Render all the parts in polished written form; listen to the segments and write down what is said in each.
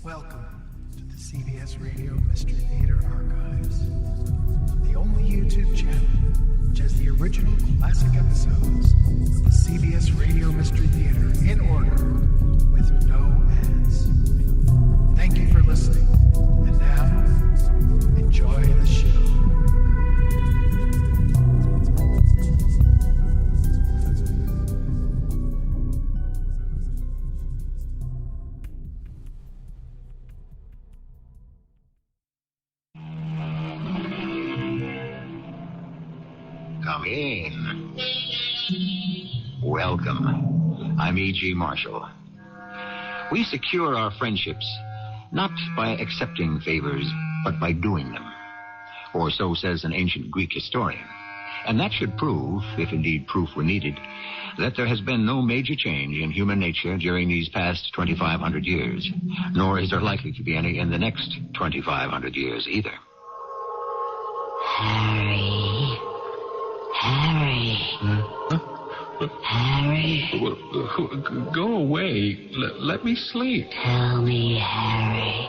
Welcome to the CBS Radio Mystery Theater Archives, the only YouTube channel which has the original classic episodes of the CBS Radio Mystery Theater in order with no ads. Thank you for listening, and now, enjoy the show. Come in. Welcome. I'm E.G. Marshall. We secure our friendships not by accepting favors, but by doing them. Or so says an ancient Greek historian. And that should prove, if indeed proof were needed, that there has been no major change in human nature during these past 2,500 years, nor is there likely to be any in the next 2,500 years either. Harry. Go away. Let me sleep. Tell me, Harry,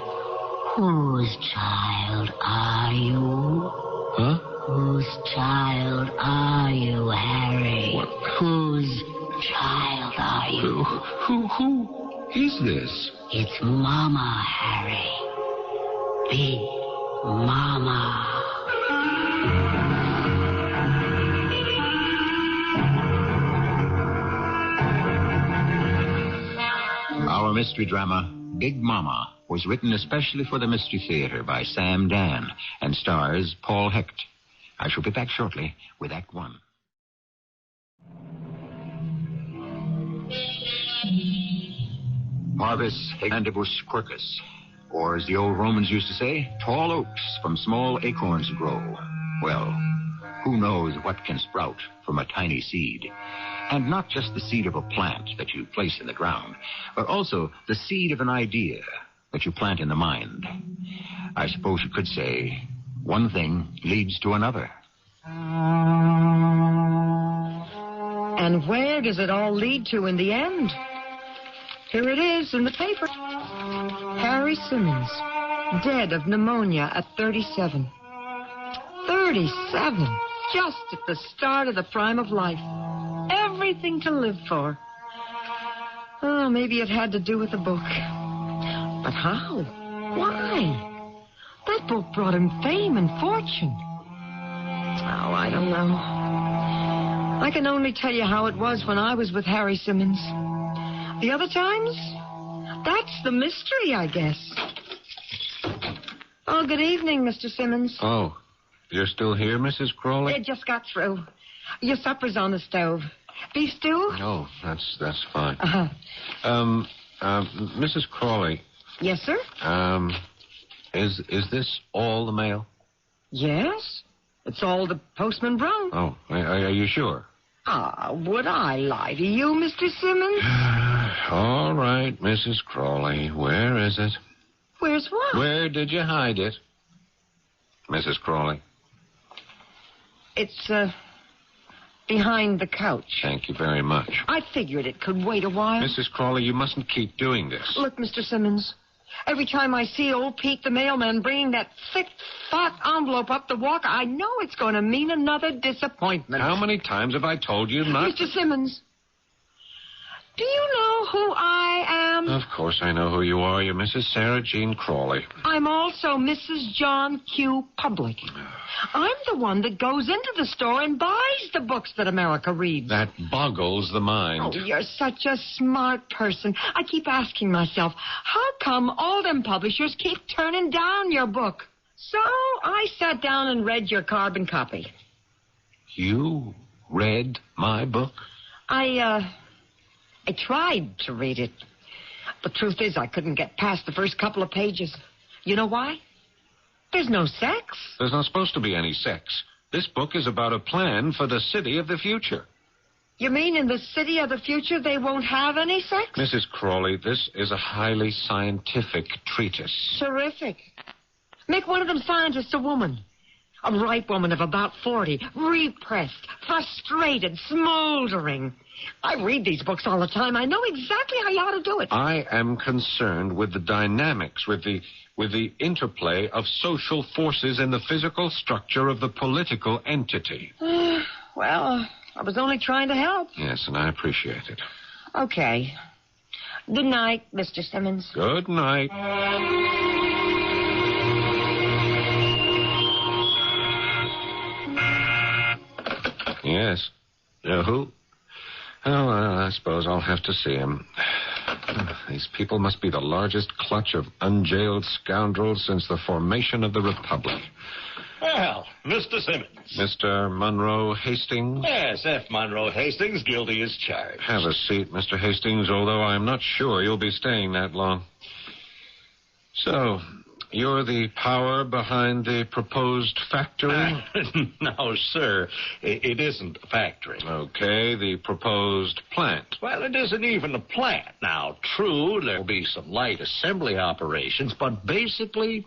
whose child are you? Huh? Whose child are you, Harry? What? Whose child are you? Who is this? It's Mama, Harry. Big Mama. Our mystery drama, Big Mama, was written especially for the Mystery Theater by Sam Dann and stars Paul Hecht. I shall be back shortly with Act One. Marvis Hegandibus quercus, or as the old Romans used to say, tall oaks from small acorns grow. Well, who knows what can sprout from a tiny seed? And not just the seed of a plant that you place in the ground, but also the seed of an idea that you plant in the mind. I suppose you could say, one thing leads to another. And where does it all lead to in the end? Here it is in the paper. Harry Simmons, dead of pneumonia at 37. 37, just at the start of the prime of life. Everything to live for. Oh, maybe it had to do with the book. But how? Why? That book brought him fame and fortune. Oh, I don't know. I can only tell you how it was when I was with Harry Simmons. The other times? That's the mystery, I guess. Oh, good evening, Mr. Simmons. Oh, you're still here, Mrs. Crawley? It just got through. Your supper's on the stove. Beef stew? Oh, that's fine. Uh-huh. Mrs. Crawley. Yes, sir? Is this all the mail? Yes. It's all the postman brought. Oh, are you sure? Ah, would I lie to you, Mr. Simmons? All right, Mrs. Crawley. Where is it? Where's what? Where did you hide it? Mrs. Crawley. It's, behind the couch. Thank you very much. I figured it could wait a while. Mrs. Crawley, you mustn't keep doing this. Look, Mr. Simmons, every time I see old Pete the mailman bringing that thick, fat envelope up the walk, I know it's going to mean another disappointment. How many times have I told you not... Mr. Simmons, do you know who I am? Of course I know who you are. You're Mrs. Sarah Jean Crawley. I'm also Mrs. John Q. Public. I'm the one that goes into the store and buys the books that America reads. That boggles the mind. Oh, you're such a smart person. I keep asking myself, how come all them publishers keep turning down your book? So I sat down and read your carbon copy. You read my book? I tried to read it. The truth is, I couldn't get past the first couple of pages. You know why? There's no sex. There's not supposed to be any sex. This book is about a plan for the city of the future. You mean in the city of the future they won't have any sex? Mrs. Crawley, this is a highly scientific treatise. Terrific. Make one of them scientists a woman. A ripe woman of about 40, repressed, frustrated, smoldering. I read these books all the time. I know exactly how you ought to do it. I am concerned with the dynamics, with the interplay of social forces in the physical structure of the political entity. Well, I was only trying to help. Yes, and I appreciate it. Okay. Good night, Mr. Simmons. Good night. Yes. Who? Oh, well, I suppose I'll have to see him. These people must be the largest clutch of unjailed scoundrels since the formation of the Republic. Well, Mr. Simmons. Mr. Monroe Hastings? Yes, F. Monroe Hastings, guilty as charged. Have a seat, Mr. Hastings, although I'm not sure you'll be staying that long. So, you're the power behind the proposed factory? No, sir. It isn't a factory. Okay, the proposed plant. Well, it isn't even a plant. Now, true, there will be some light assembly operations, but basically,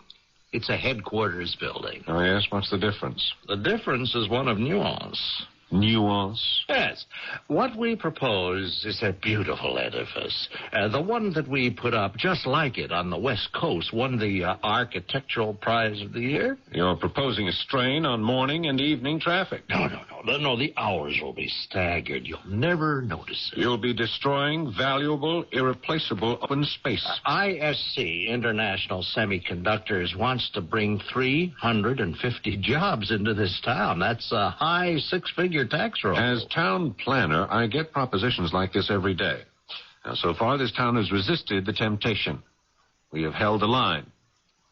it's a headquarters building. Oh, yes? What's the difference? The difference is one of nuance. Nuance? Yes. What we propose is a beautiful edifice. The one that we put up, just like it, on the West Coast, won the Architectural Prize of the Year. You're proposing a strain on morning and evening traffic. No. The hours will be staggered. You'll never notice it. You'll be destroying valuable, irreplaceable open space. ISC, International Semiconductors, wants to bring 350 jobs into this town. That's a high six-figure tax roll. As town planner, I get propositions like this every day. Now, so far, this town has resisted the temptation. We have held the line.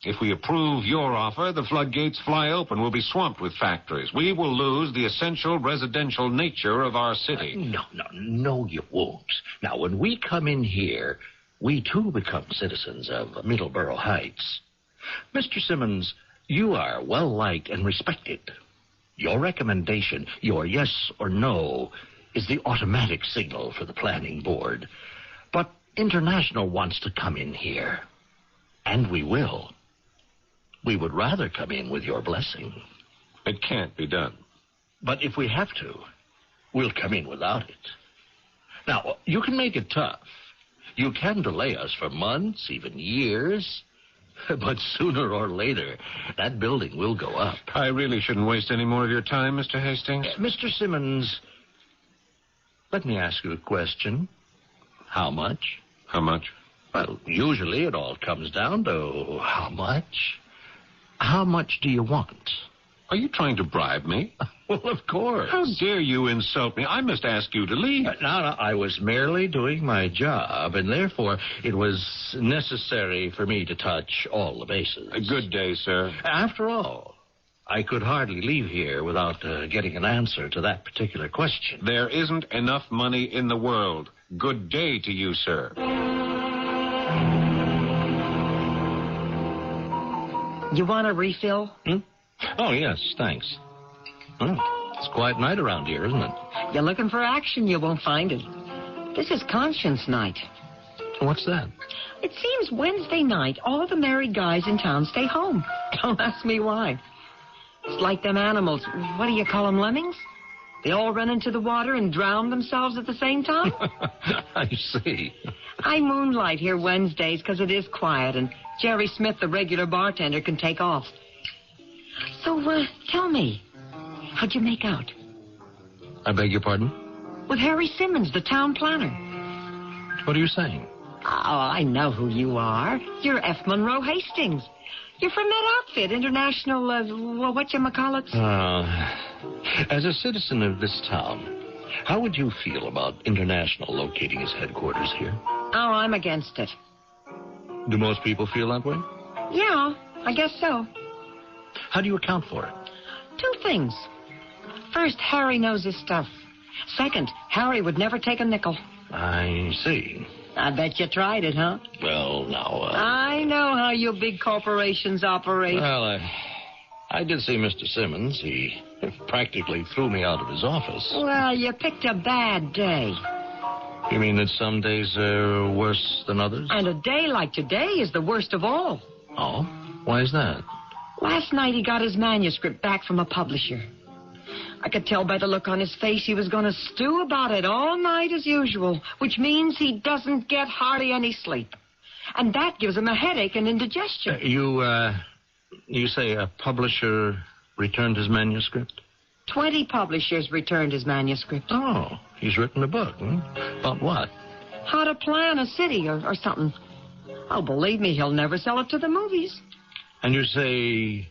If we approve your offer, the floodgates fly open. We'll be swamped with factories. We will lose the essential residential nature of our city. No, you won't. Now, when we come in here, we too become citizens of Middleborough Heights. Mr. Simmons, you are well-liked and respected. Your recommendation, your yes or no, is the automatic signal for the planning board. But International wants to come in here. And we will. We would rather come in with your blessing. It can't be done. But if we have to, we'll come in without it. Now, you can make it tough. You can delay us for months, even years. But sooner or later, that building will go up. I really shouldn't waste any more of your time, Mr. Hastings. Mr. Simmons, let me ask you a question. How much? How much? Well, usually it all comes down to how much. How much do you want? Are you trying to bribe me? Well, of course. How dare you insult me? I must ask you to leave. No, I was merely doing my job, and therefore it was necessary for me to touch all the bases. Good day, sir. After all, I could hardly leave here without getting an answer to that particular question. There isn't enough money in the world. Good day to you, sir. You want a refill? Oh, yes, thanks. It's a quiet night around here, isn't it? You're looking for action, you won't find it. This is conscience night. What's that? It seems Wednesday night, all the married guys in town stay home. Don't ask me why. It's like them animals. What do you call them, lemmings? They all run into the water and drown themselves at the same time? I see. I moonlight here Wednesdays because it is quiet, and Jerry Smith, the regular bartender, can take off. So, tell me, how'd you make out? I beg your pardon? With Harry Simmons, the town planner. What are you saying? Oh, I know who you are. You're F. Monroe Hastings. You're from that outfit, International, whatchamacallit? As a citizen of this town, how would you feel about International locating its headquarters here? Oh, I'm against it. Do most people feel that way? Yeah, I guess so. How do you account for it? Two things. First, Harry knows his stuff. Second, Harry would never take a nickel. I see. I bet you tried it, huh? Well, now, I know how you big corporations operate. Well, I did see Mr. Simmons. He practically threw me out of his office. Well, you picked a bad day. You mean that some days are worse than others? And a day like today is the worst of all. Oh? Why is that? Last night he got his manuscript back from a publisher. I could tell by the look on his face he was going to stew about it all night as usual, which means he doesn't get hardly any sleep. And that gives him a headache and indigestion. You say a publisher returned his manuscript? 20 publishers returned his manuscript. Oh, he's written a book, hmm? About what? How to plan a city or something. Oh, believe me, he'll never sell it to the movies. And you say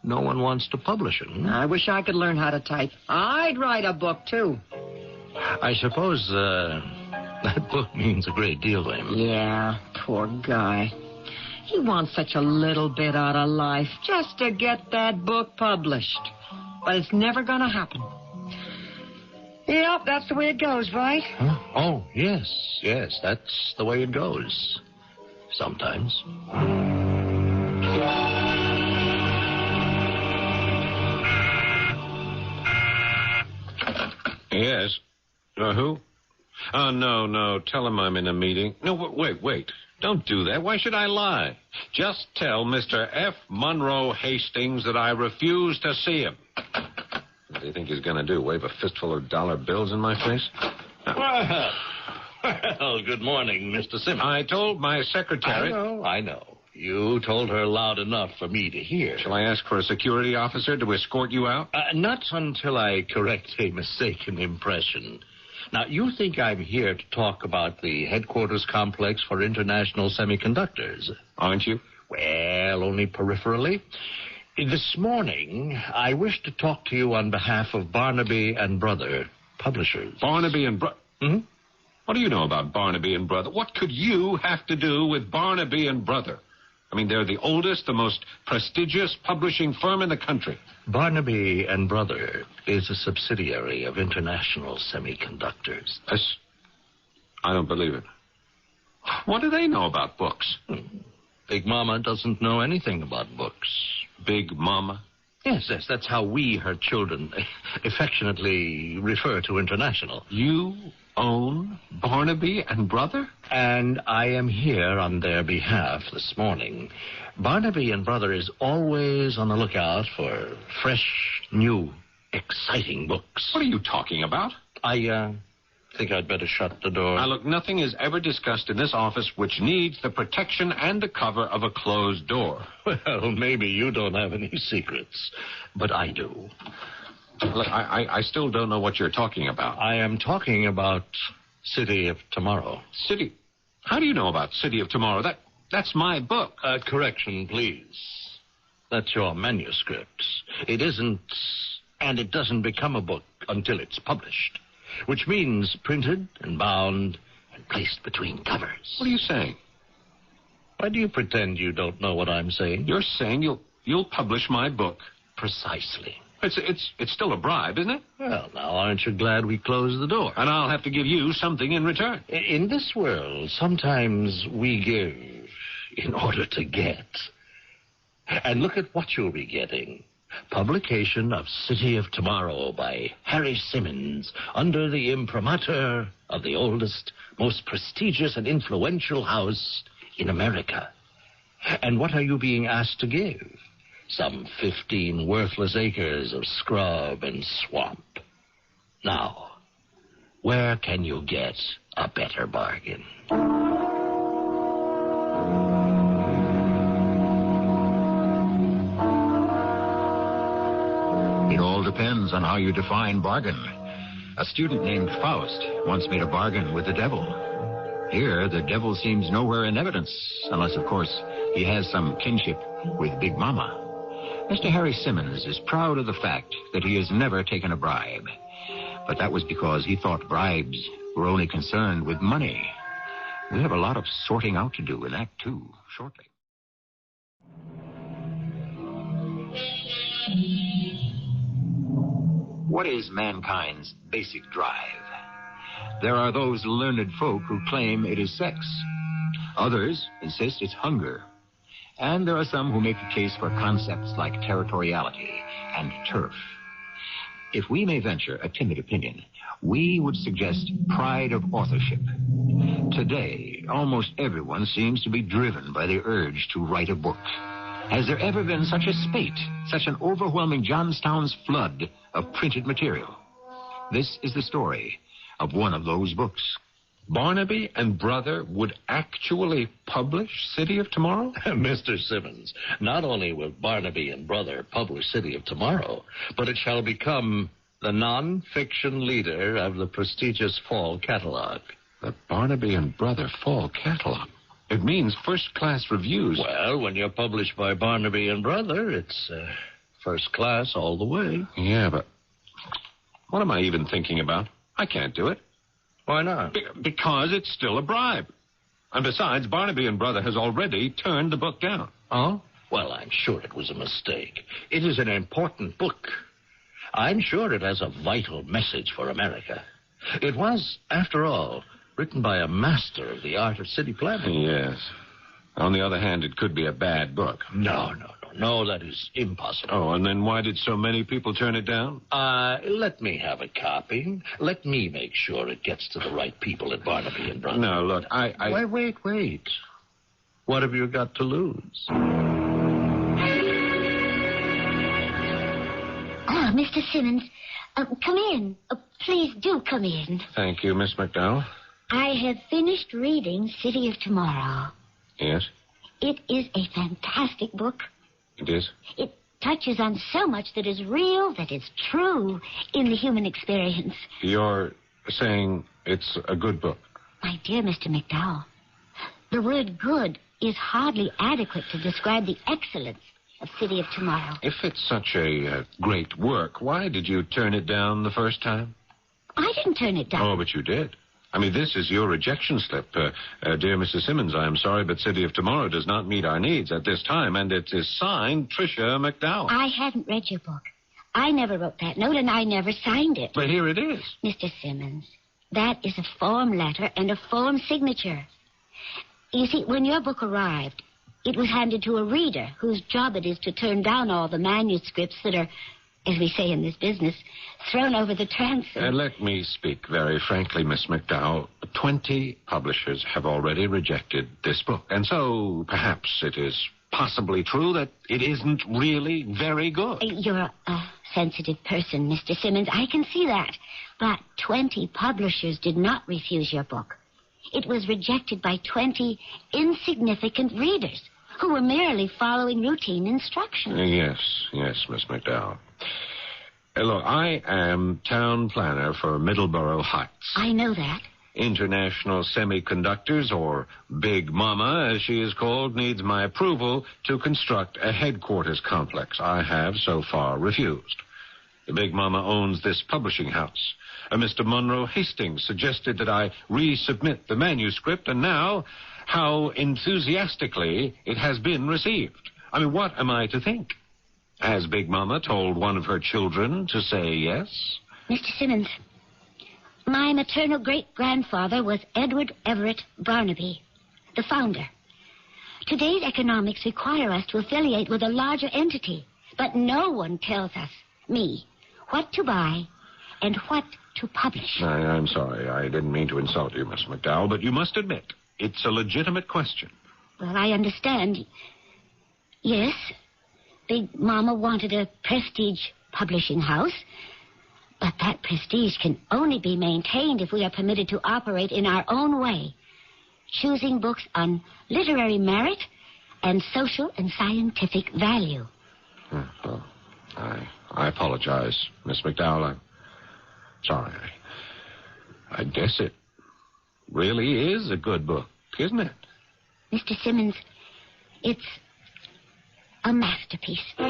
no one wants to publish it, hmm? I wish I could learn how to type. I'd write a book, too. I suppose that book means a great deal to him. Yeah, poor guy. He wants such a little bit out of life just to get that book published. But it's never going to happen. Yep, that's the way it goes, right? Huh? Oh, yes, that's the way it goes. Sometimes. Yes. Who? Oh, no. Tell him I'm in a meeting. No, wait. Don't do that. Why should I lie? Just tell Mr. F. Monroe Hastings that I refuse to see him. What do you think he's going to do? Wave a fistful of dollar bills in my face? Well, good morning, Mr. Simmons. I told my secretary... I know. You told her loud enough for me to hear. Shall I ask for a security officer to escort you out? Not until I correct a mistaken impression. Now, you think I'm here to talk about the headquarters complex for international semiconductors. Aren't you? Well, only peripherally. This morning, I wish to talk to you on behalf of Barnaby and Brother Publishers. Barnaby and Brother? Hmm? What do you know about Barnaby and Brother? What could you have to do with Barnaby and Brother? I mean, they're the oldest, the most prestigious publishing firm in the country. Barnaby and Brother is a subsidiary of International Semiconductors. I don't believe it. What do they know about books? Big Mama doesn't know anything about books. Big Mama? Yes, that's how we, her children, affectionately refer to International. You own Barnaby and Brother? And I am here on their behalf this morning. Barnaby and Brother is always on the lookout for fresh, new, exciting books. What are you talking about? I think I'd better shut the door. Now, look, nothing is ever discussed in this office which needs the protection and the cover of a closed door. Well, maybe you don't have any secrets, but I do. Look, I still don't know what you're talking about. I am talking about City of Tomorrow. City? How do you know about City of Tomorrow? That's my book. Correction, please. That's your manuscript. It isn't, and it doesn't become a book until it's published, which means printed and bound and placed between covers. What are you saying? Why do you pretend you don't know what I'm saying? You're saying you'll publish my book. Precisely. It's still a bribe, isn't it? Well, now, aren't you glad we closed the door? And I'll have to give you something in return. In this world, sometimes we give in order to get. And look at what you'll be getting. Publication of City of Tomorrow by Harry Simmons under the imprimatur of the oldest, most prestigious and influential house in America. And what are you being asked to give? Some 15 worthless acres of scrub and swamp. Now, where can you get a better bargain? It all depends on how you define bargain. A student named Faust once made a bargain with the devil. Here, the devil seems nowhere in evidence, unless, of course, he has some kinship with Big Mama. Mr. Harry Simmons is proud of the fact that he has never taken a bribe. But that was because he thought bribes were only concerned with money. We have a lot of sorting out to do in Act 2 shortly. What is mankind's basic drive? There are those learned folk who claim it is sex. Others insist it's hunger. And there are some who make a case for concepts like territoriality and turf. If we may venture a timid opinion, we would suggest pride of authorship. Today, almost everyone seems to be driven by the urge to write a book. Has there ever been such a spate, such an overwhelming Johnstown's flood of printed material? This is the story of one of those books. Barnaby and Brother would actually publish City of Tomorrow? Mr. Simmons, not only will Barnaby and Brother publish City of Tomorrow, but it shall become the non-fiction leader of the prestigious fall catalog. The Barnaby and Brother fall catalog. It means first-class reviews. Well, when you're published by Barnaby and Brother, it's first class all the way. Yeah, but what am I even thinking about? I can't do it. Why not? Because it's still a bribe. And besides, Barnaby and Brother has already turned the book down. Oh? Well, I'm sure it was a mistake. It is an important book. I'm sure it has a vital message for America. It was, after all, written by a master of the art of city planning. Yes. On the other hand, it could be a bad book. No, that is impossible. Oh, and then why did so many people turn it down? Let me have a copy. Let me make sure it gets to the right people at Barnaby and Brother. No, look, I... Wait. What have you got to lose? Oh, Mr. Simmons, come in. Please do come in. Thank you, Miss McDowell. I have finished reading City of Tomorrow. Yes? It is a fantastic book. It is? It touches on so much that is real, that is true in the human experience. You're saying it's a good book? My dear Mr. McDowell, the word good is hardly adequate to describe the excellence of City of Tomorrow. If it's such a great work, why did you turn it down the first time? I didn't turn it down. Oh, but you did. I mean, this is your rejection slip. Dear Mrs. Simmons, I am sorry, but City of Tomorrow does not meet our needs at this time, and it is signed Tricia McDowell. I haven't read your book. I never wrote that note, and I never signed it. But here it is. Mr. Simmons, that is a form letter and a form signature. You see, when your book arrived, it was handed to a reader whose job it is to turn down all the manuscripts that are, as we say in this business, thrown over the transom. Let me speak very frankly, Miss McDowell. 20 publishers have already rejected this book. And so perhaps it is possibly true that it isn't really very good. You're a sensitive person, Mr. Simmons. I can see that. But 20 publishers did not refuse your book. It was rejected by 20 insignificant readers who were merely following routine instructions. Yes, Miss McDowell. Look, I am town planner for Middleborough Heights. I know that. International Semiconductors, or Big Mama, as she is called, needs my approval to construct a headquarters complex. I have so far refused. The Big Mama owns this publishing house. Mr. Monroe Hastings suggested that I resubmit the manuscript, and now, how enthusiastically it has been received. I mean, what am I to think? Has Big Mama told one of her children to say yes? Mr. Simmons, my maternal great-grandfather was Edward Everett Barnaby, the founder. Today's economics require us to affiliate with a larger entity, but no one tells us, me, what to buy and what to publish. I'm sorry. I didn't mean to insult you, Miss McDowell, but you must admit it's a legitimate question. Well, I understand. Yes, Big Mama wanted a prestige publishing house, but that prestige can only be maintained if we are permitted to operate in our own way, choosing books on literary merit and social and scientific value. Well, I apologize, Miss McDowell. I'm sorry. I guess it really is a good book, isn't it? Mr. Simmons, it's a masterpiece. Well,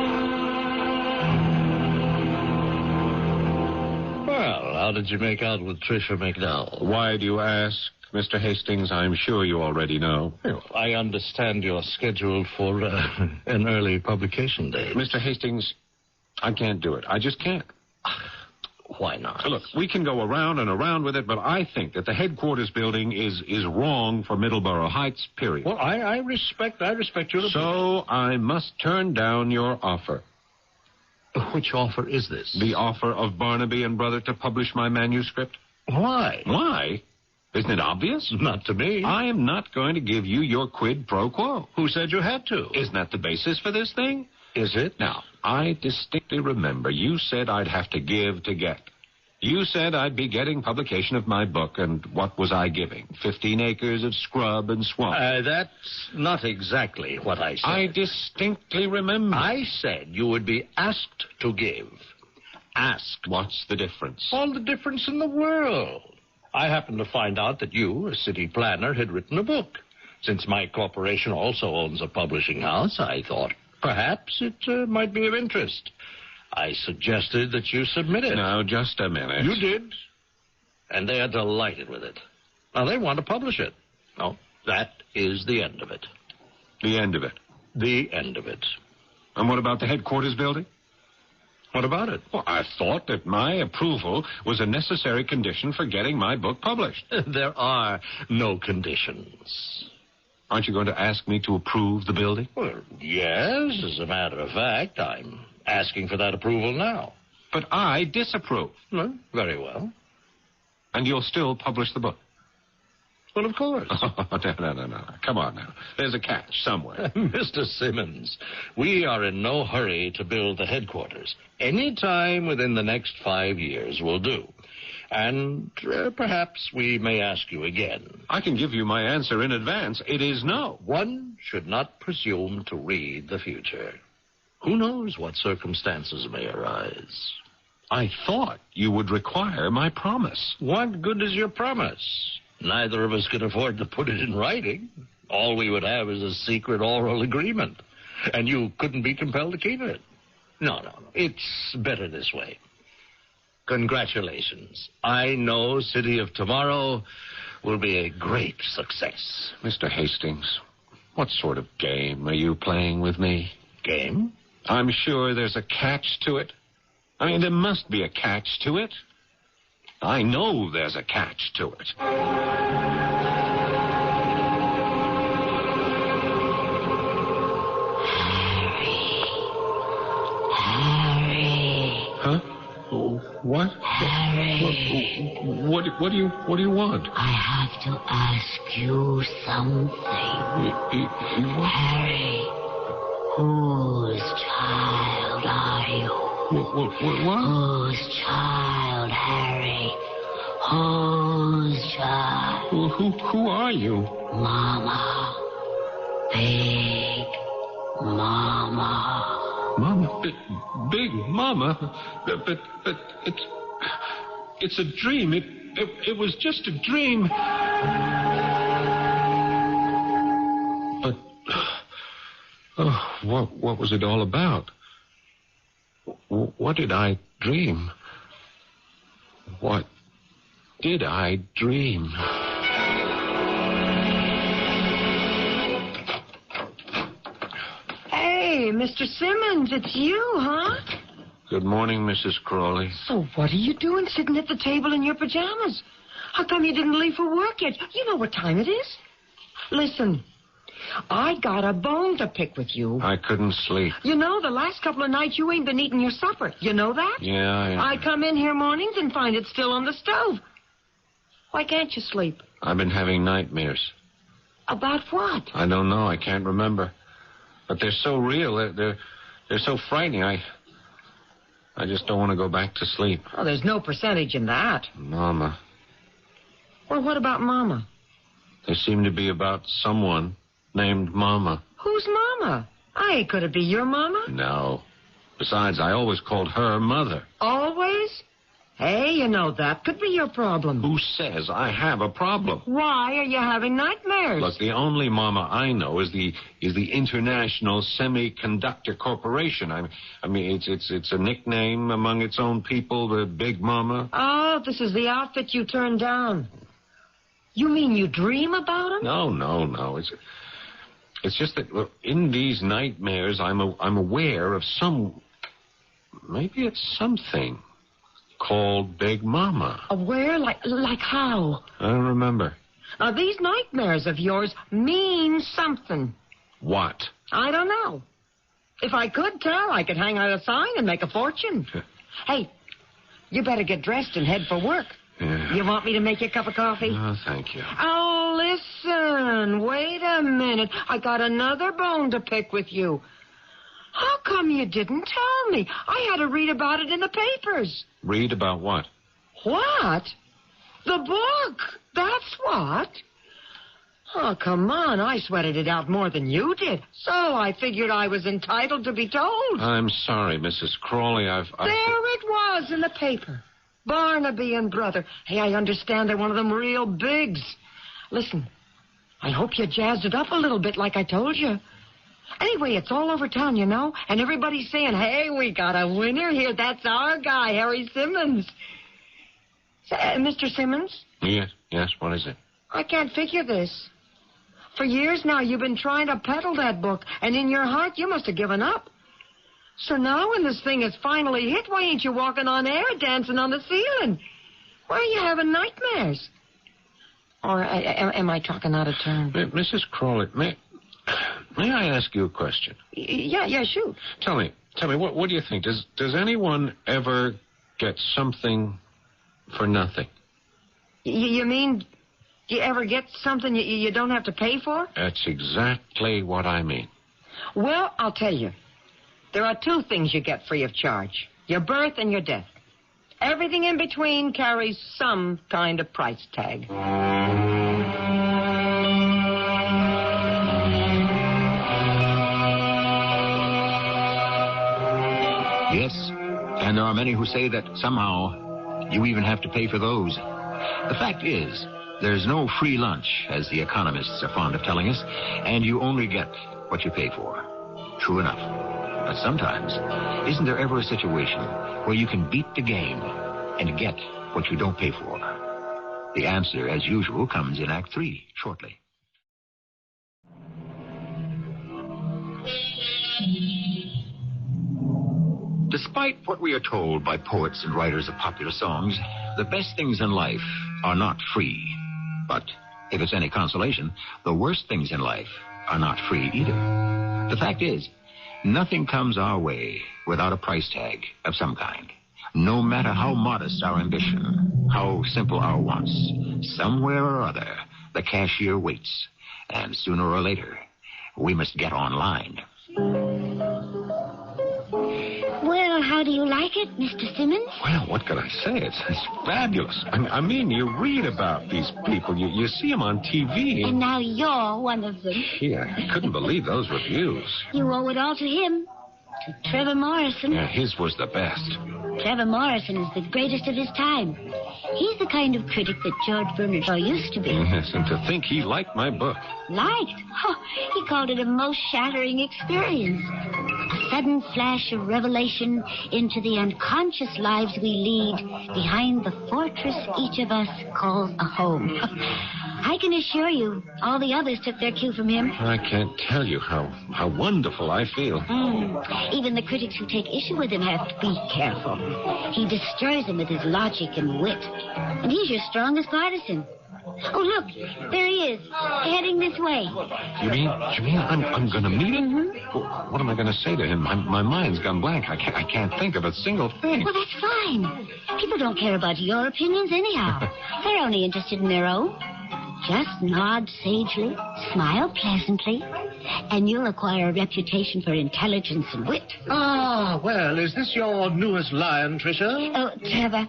how did you make out with Tricia McDowell? Why do you ask, Mr. Hastings? I'm sure you already know. Well, I understand you're scheduled for an early publication date. Mr. Hastings, I can't do it. I just can't. Why not? Look, we can go around and around with it, but I think that the headquarters building is wrong for Middleborough Heights, period. Well, I respect your opinion. So I must turn down your offer. Which offer is this? The offer of Barnaby and Brother to publish my manuscript. Why? Why? Isn't it obvious? Not to me. I am not going to give you your quid pro quo. Who said you had to? Isn't that the basis for this thing? Is it? Now, I distinctly remember you said I'd have to give to get. You said I'd be getting publication of my book, and what was I giving? 15 acres of scrub and swamp. That's not exactly what I said. I distinctly remember. I said you would be asked to give. Asked. What's the difference? All the difference in the world. I happened to find out that you, a city planner, had written a book. Since my corporation also owns a publishing house, I thought perhaps it might be of interest. I suggested that you submit it. Now, just a minute. You did. And they are delighted with it. Now, they want to publish it. No, that is the end of it. The end of it. The end of it. And what about the headquarters building? What about it? Well, I thought that my approval was a necessary condition for getting my book published. There are no conditions. Aren't you going to ask me to approve the building? Well, yes, as a matter of fact, I'm asking for that approval now. But I disapprove. Well, very well. And you'll still publish the book? Well, of course. No. Come on now. There's a catch somewhere. Mr. Simmons, we are in no hurry to build the headquarters. Any time within the next 5 years will do. And perhaps we may ask you again. I can give you my answer in advance. It is no. One should not presume to read the future. Who knows what circumstances may arise? I thought you would require my promise. What good is your promise? Neither of us can afford to put it in writing. All we would have is a secret oral agreement. And you couldn't be compelled to keep it. No. It's better this way. Congratulations. I know City of Tomorrow will be a great success. Mr. Hastings, what sort of game are you playing with me? Game? I'm sure there's a catch to it. I mean, there must be a catch to it. I know there's a catch to it. Harry. Huh? What? Harry. What do you want? I have to ask you something. Harry, whose child are you? What? Whose child, Harry? Whose child? Well, who are you? Mama. Big Mama. Mama? Big Mama? But it's a dream. It was just a dream. But what was it all about? What did I dream? What did I dream? Hey, Mr. Simmons, it's you, huh? Good morning, Mrs. Crawley. So what are you doing sitting at the table in your pajamas? How come you didn't leave for work yet? You know what time it is. Listen, I got a bone to pick with you. I couldn't sleep. You know, the last couple of nights you ain't been eating your supper. You know that? Yeah, I come in here mornings and find it still on the stove. Why can't you sleep? I've been having nightmares. About what? I don't know. I can't remember. But they're so real. They're so frightening. I just don't want to go back to sleep. Oh, there's no percentage in that. Mama. Well, what about Mama? They seem to be about someone named Mama. Who's Mama? Could it be your Mama? No. Besides, I always called her Mother. Always? Hey, you know, that could be your problem. Who says I have a problem? Why are you having nightmares? Look, the only Mama I know is the International Semiconductor Corporation. I mean, it's a nickname among its own people, the Big Mama. Oh, this is the outfit you turned down. You mean you dream about him? No. It's just that, look, in these nightmares, I'm aware of maybe it's something called Big Mama. Aware? Like how? I don't remember. Now, these nightmares of yours mean something. What? I don't know. If I could tell, I could hang out a sign and make a fortune. Hey, you better get dressed and head for work. Yeah. You want me to make you a cup of coffee? Oh, thank you. Oh, listen. Wait a minute. I got another bone to pick with you. How come you didn't tell me? I had to read about it in the papers. Read about what? What? The book. That's what. Oh, come on. I sweated it out more than you did. So I figured I was entitled to be told. I'm sorry, Mrs. Crawley. There it was in the paper. Barnaby and Brother. Hey, I understand they're one of them real bigs. Listen, I hope you jazzed it up a little bit like I told you. Anyway, it's all over town, you know, and everybody's saying, hey, we got a winner here. That's our guy, Harry Simmons. Mr. Simmons? Yes, what is it? I can't figure this. For years now, you've been trying to peddle that book, and in your heart, you must have given up. So now when this thing is finally hit, why ain't you walking on air, dancing on the ceiling? Why are you having nightmares? Or am I talking out of turn? Mrs. Crawley, may I ask you a question? Yeah, shoot. Tell me, what do you think? Does anyone ever get something for nothing? You mean, do you ever get something you don't have to pay for? That's exactly what I mean. Well, I'll tell you. There are two things you get free of charge. Your birth and your death. Everything in between carries some kind of price tag. Yes, and there are many who say that somehow you even have to pay for those. The fact is, there's no free lunch, as the economists are fond of telling us, and you only get what you pay for. True enough. But sometimes, isn't there ever a situation where you can beat the game and get what you don't pay for? The answer, as usual, comes in Act 3, shortly. Despite what we are told by poets and writers of popular songs, the best things in life are not free. But if it's any consolation, the worst things in life are not free either. The fact is, nothing comes our way without a price tag of some kind. No matter how modest our ambition, how simple our wants, somewhere or other, the cashier waits. And sooner or later, we must get online. Well, how do you like it, Mr. Simmons? Well, what could I say? It's fabulous. I mean, you read about these people. You see them on TV. And now you're one of them. Yeah, I couldn't believe those reviews. You owe it all to him, to Trevor Morrison. Yeah, his was the best. Trevor Morrison is the greatest of his time. He's the kind of critic that George Bernard Shaw used to be. Yes, and to think he liked my book. Liked? Oh, he called it a most shattering experience. A sudden flash of revelation into the unconscious lives we lead behind the fortress each of us calls a home. I can assure you, all the others took their cue from him. I can't tell you how wonderful I feel. Even the critics who take issue with him have to be careful. He destroys them with his logic and wit. And he's your strongest partisan. Oh, look, there he is, heading this way. You mean I'm going to meet him? Mm-hmm. What am I going to say to him? My mind's gone blank. I can't think of a single thing. Well, that's fine. People don't care about your opinions anyhow. They're only interested in their own. Just nod sagely, smile pleasantly, and you'll acquire a reputation for intelligence and wit. Ah, well, is this your newest lion, Tricia? Oh, Trevor,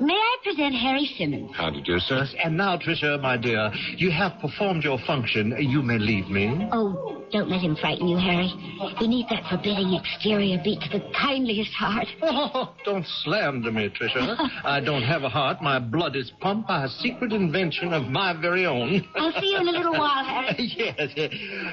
may I present Harry Simmons? How do you do, sir? And now, Tricia, my dear, you have performed your function. You may leave me. Oh, don't let him frighten you, Harry. Beneath that forbidding exterior beats the kindliest heart. Oh, don't slander me, Tricia. I don't have a heart. My blood is pumped by a secret invention of my very own. I'll see you in a little while, Harry. Yes.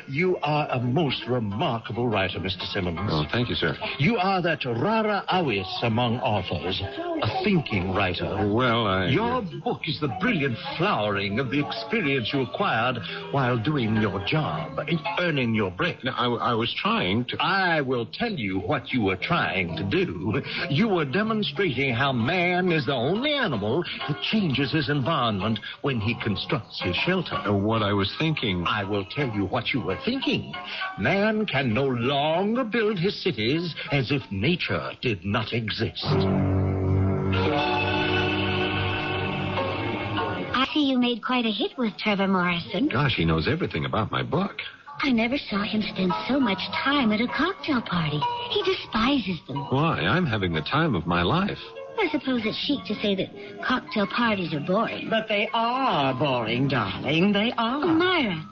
You are a most remarkable writer, Mr. Simmons. Oh, thank you, sir. You are that rara avis among authors, a thinking writer. Well, Your book is the brilliant flowering of the experience you acquired while doing your job, earning your bread. Now, I was trying to... I will tell you what you were trying to do. You were demonstrating how man is the only animal that changes his environment when he constructs his shelter. What I was thinking... I will tell you what you were thinking. Man can no longer build his cities as if nature did not exist. made quite a hit with Trevor Morrison. Gosh, he knows everything about my book. I never saw him spend so much time at a cocktail party. He despises them. Why? I'm having the time of my life. I suppose it's chic to say that cocktail parties are boring. But they are boring, darling. They are. Oh,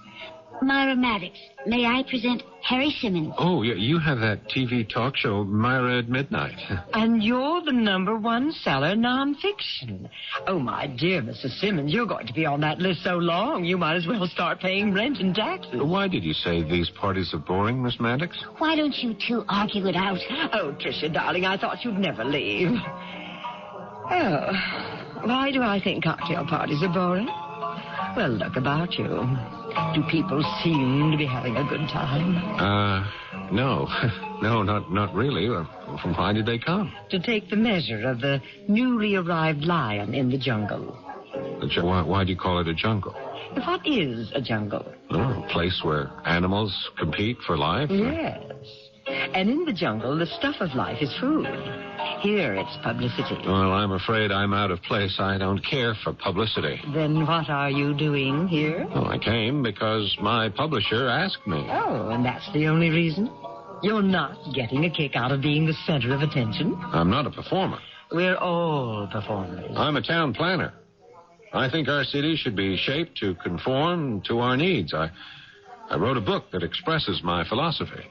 Myra Maddox, may I present Harry Simmons? Oh, yeah, you have that TV talk show, Myra at Midnight. And you're the #1 seller nonfiction. Oh, my dear Mrs. Simmons, you're going to be on that list so long, you might as well start paying rent and taxes. Why did you say these parties are boring, Miss Maddox? Why don't you two argue it out? Oh, Tricia, darling, I thought you'd never leave. Oh, why do I think cocktail parties are boring? Well, look about you. Do people seem to be having a good time? No. No, not really. From why did they come? To take the measure of the newly arrived lion in the jungle. Why do you call it a jungle? What is a jungle? Oh, a place where animals compete for life? Yes. And in the jungle, the stuff of life is food. Here, it's publicity. Well, I'm afraid I'm out of place. I don't care for publicity. Then what are you doing here? Oh, I came because my publisher asked me. Oh, and that's the only reason? You're not getting a kick out of being the center of attention? I'm not a performer. We're all performers. I'm a town planner. I think our city should be shaped to conform to our needs. I wrote a book that expresses my philosophy.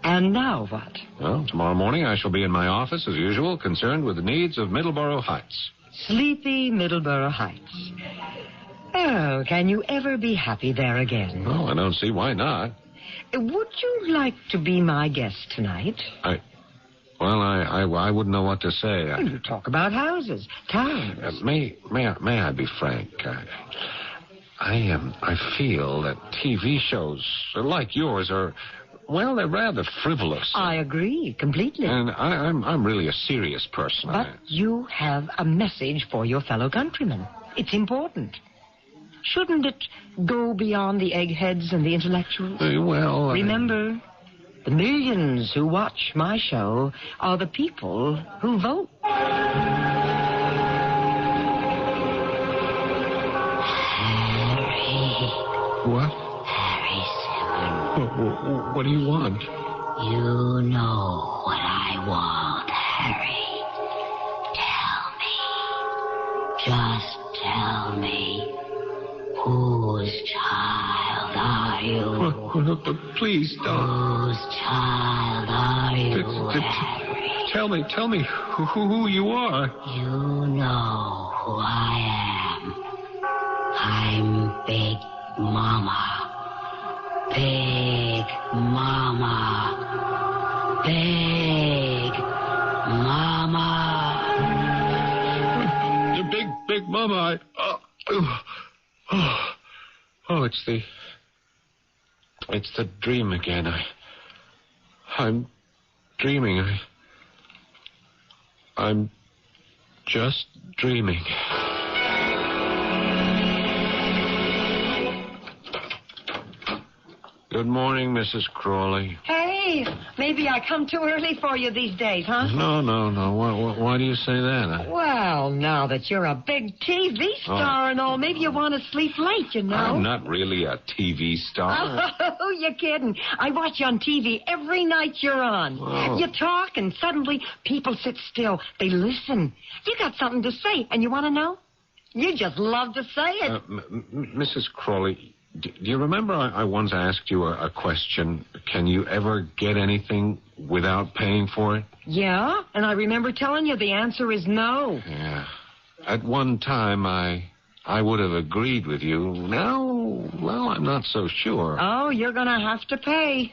And now what? Well, tomorrow morning I shall be in my office, as usual, concerned with the needs of Middleborough Heights. Sleepy Middleborough Heights. Oh, can you ever be happy there again? Oh, I don't see why not. Would you like to be my guest tonight? I wouldn't know what to say. You talk about houses, towns. May I be frank? I feel that TV shows like yours are... Well, they're rather frivolous. I agree completely. And I'm really a serious person. But you have a message for your fellow countrymen. It's important. Shouldn't it go beyond the eggheads and the intellectuals? Remember, the millions who watch my show are the people who vote. What? What do you want? You know what I want, Harry. Tell me. Just tell me. Whose child are you? Please don't. Whose child are you, Harry? Tell me who you are. You know who I am. I'm Big Mama. Big Mama. Big Mama. Big Mama, it's the dream again. I'm dreaming. I'm just dreaming. Good morning, Mrs. Crawley. Hey, maybe I come too early for you these days, huh? No. Why do you say that? Well, now that you're a big TV star and all, maybe you want to sleep late, you know. I'm not really a TV star. Oh, you're kidding. I watch you on TV every night you're on. Oh. You talk, and suddenly people sit still. They listen. You got something to say, and you want to know? You just love to say it. Mrs. Crawley, do you remember I once asked you a question? Can you ever get anything without paying for it? Yeah, and I remember telling you the answer is no. Yeah. At one time, I would have agreed with you. Now, well, I'm not so sure. Oh, you're going to have to pay.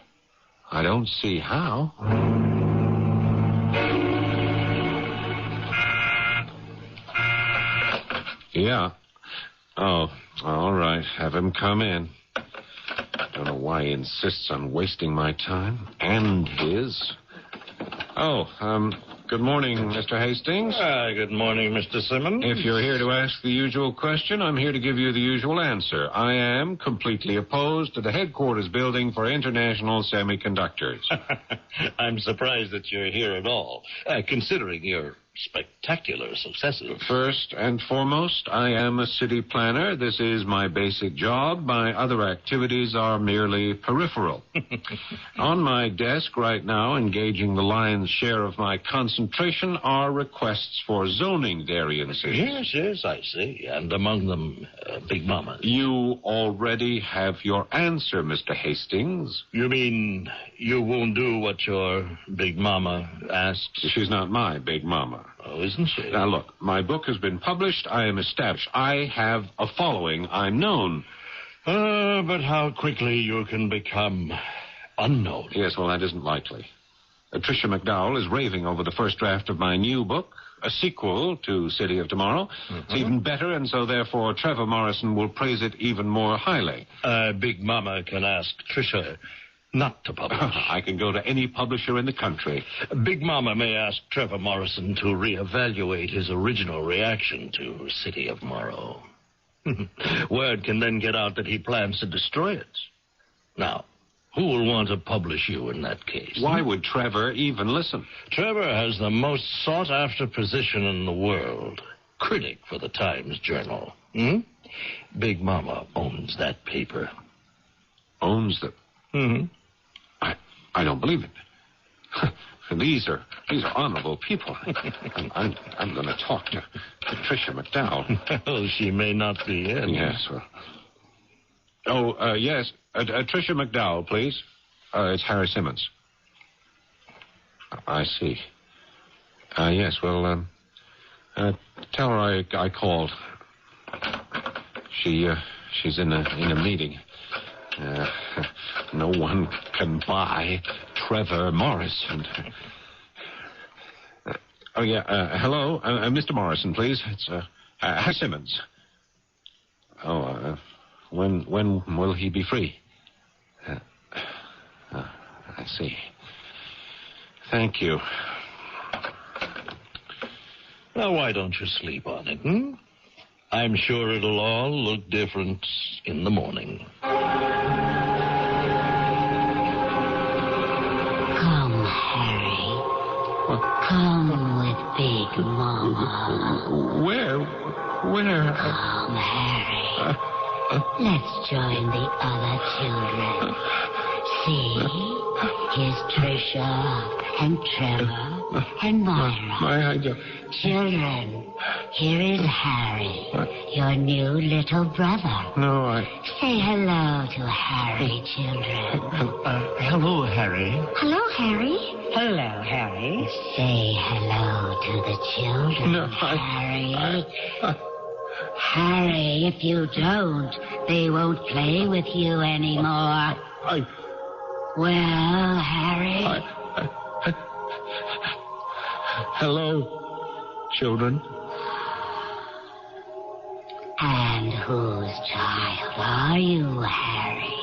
I don't see how. Yeah. Oh, all right. Have him come in. Don't know why he insists on wasting my time and his. Oh, good morning, Mr. Hastings. Good morning, Mr. Simmons. If you're here to ask the usual question, I'm here to give you the usual answer. I am completely opposed to the headquarters building for international semiconductors. I'm surprised that you're here at all, considering your spectacular successes. First and foremost, I am a city planner. This is my basic job. My other activities are merely peripheral. On my desk right now, engaging the lion's share of my concentration, are requests for zoning variances. Yes, I see. And among them, Big Mama. You already have your answer, Mr. Hastings. You mean you won't do what your Big Mama asks? She's not my Big Mama. Oh, isn't she? Now, look, my book has been published. I am established. I have a following. I'm known. But how quickly you can become unknown. Yes, well, that isn't likely. Tricia McDowell is raving over the first draft of my new book, a sequel to City of Tomorrow. It's even better, and so, therefore, Trevor Morrison will praise it even more highly. Big Mama can ask Tricia not to publish. I can go to any publisher in the country. Big Mama may ask Trevor Morrison to reevaluate his original reaction to City of Tomorrow. Word can then get out that he plans to destroy it. Now, who will want to publish you in that case? Why would Trevor even listen? Trevor has the most sought-after position in the world. Critic for the Times Journal. Big Mama owns that paper. Owns the... I don't believe it. These are honorable people. I'm going to talk to Tricia McDowell. Oh, she may not be in. Yes, well... yes. Tricia McDowell, please. It's Harry Simmons. I see. Yes, well, tell her I called. She's in a meeting. No one can buy Trevor Morrison. Hello, Mr. Morrison, please. It's Harry Simmons. When will he be free? I see. Thank you. Now, why don't you sleep on it, I'm sure it'll all look different in the morning. Come, Harry. Come with Big Mama. Where? Come, Harry. Let's join the other children. See? Here's Tricia and Trevor and Myra. Children, here is Harry, your new little brother. No, Say hello to Harry, children. Hello, Harry. Hello, Harry. Hello, Harry. Say hello to the children, No, Harry. Harry, if you don't, they won't play with you anymore. Well, Harry? Hello, children. And whose child are you, Harry?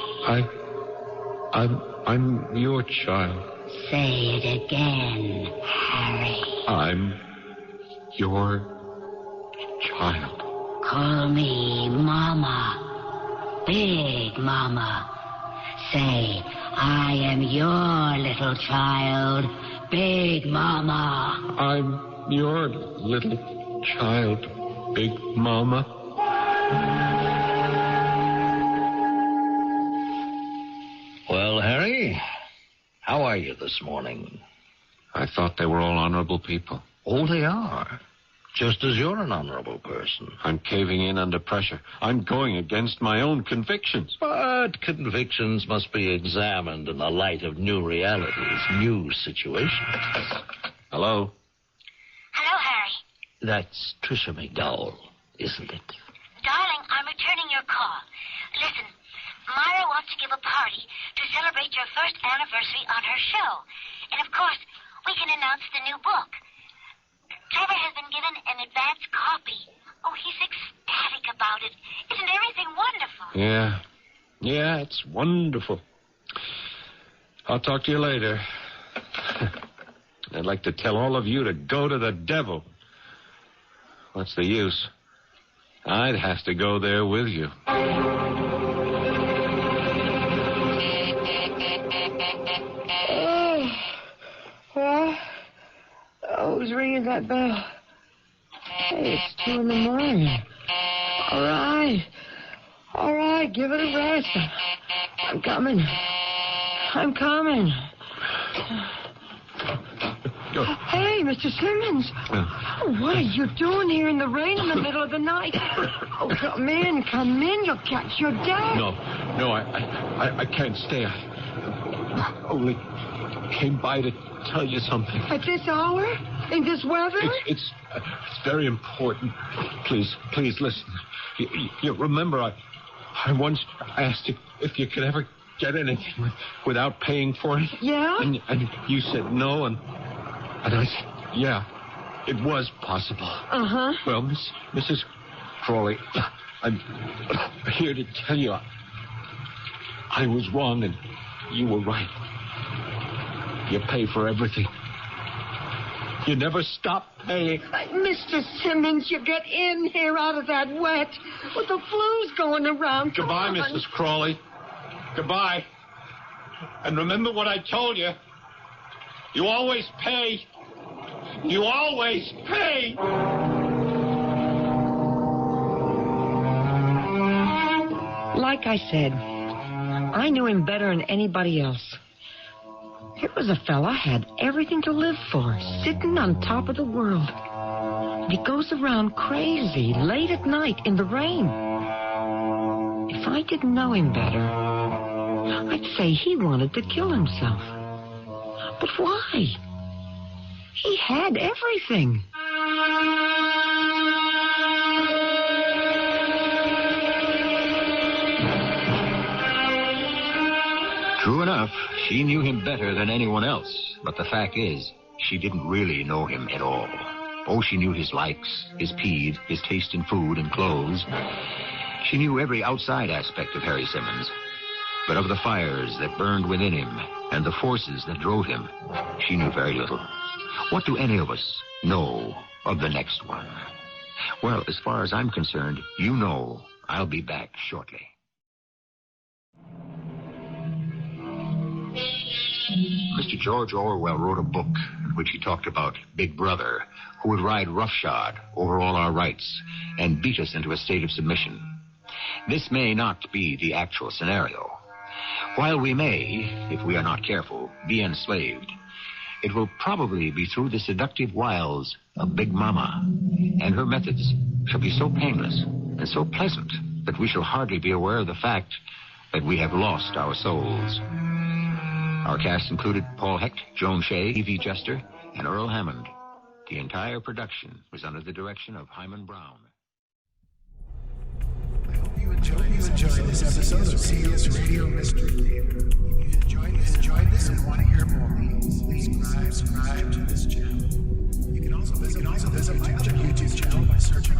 I'm your child. Say it again, Harry. I'm your child. Call me Mama. Big Mama. Say, I am your little child, Big Mama. I'm your little child, Big Mama. Well, Harry, how are you this morning? I thought they were all honorable people. Oh, they are. Just as you're an honorable person. I'm caving in under pressure. I'm going against my own convictions. But convictions must be examined in the light of new realities, new situations. Hello? Hello, Harry. That's Tricia McDowell, isn't it? Darling, I'm returning your call. Listen, Myra wants to give a party to celebrate your first anniversary on her show. And, of course, we can announce the new book. Trevor has been given an advance copy. Oh, he's ecstatic about it. Isn't everything wonderful? Yeah, it's wonderful. I'll talk to you later. I'd like to tell all of you to go to the devil. What's the use? I'd have to go there with you. Who's ringing that that bell. Hey, it's 2 in the morning. All right. All right, give it a rest. I'm coming. I'm coming. Hey, Mr. Simmons. What are you doing here in the rain in the middle of the night? Oh, come in. You'll catch your death. No, I can't stay. I only came by to tell you something. At this hour? In this weather? It's very important. Please listen. You remember I once asked you if you could ever get anything without paying for it? Yeah? And you said no, and I said, yeah, it was possible. Uh-huh. Well, Mrs. Crawley, I'm here to tell you I was wrong and you were right. You pay for everything. You never stop paying. Mr. Simmons, you get in here out of that wet. With the flu's going around. Come Goodbye, on. Mrs. Crawley. Goodbye. And remember what I told you. You always pay. You always pay. Like I said, I knew him better than anybody else. Here was a fella had everything to live for, sitting on top of the world. He goes around crazy late at night in the rain. If I didn't know him better, I'd say he wanted to kill himself. But why? He had everything. True enough, she knew him better than anyone else. But the fact is, she didn't really know him at all. Oh, she knew his likes, his peeve, his taste in food and clothes. She knew every outside aspect of Harry Simmons. But of the fires that burned within him and the forces that drove him, she knew very little. What do any of us know of the next one? Well, as far as I'm concerned, you know I'll be back shortly. Mr. George Orwell wrote a book in which he talked about Big Brother, who would ride roughshod over all our rights and beat us into a state of submission. This may not be the actual scenario. While we may, if we are not careful, be enslaved, it will probably be through the seductive wiles of Big Mama, and her methods shall be so painless and so pleasant that we shall hardly be aware of the fact that we have lost our souls. Our cast included Paul Hecht, Joan Shea, Evie Jester, and Earl Hammond. The entire production was under the direction of Hyman Brown. I hope you enjoyed this episode of CBS Radio Mystery Theater. If you enjoyed this and want to hear more, please subscribe to this channel. You can also visit my YouTube channel by searching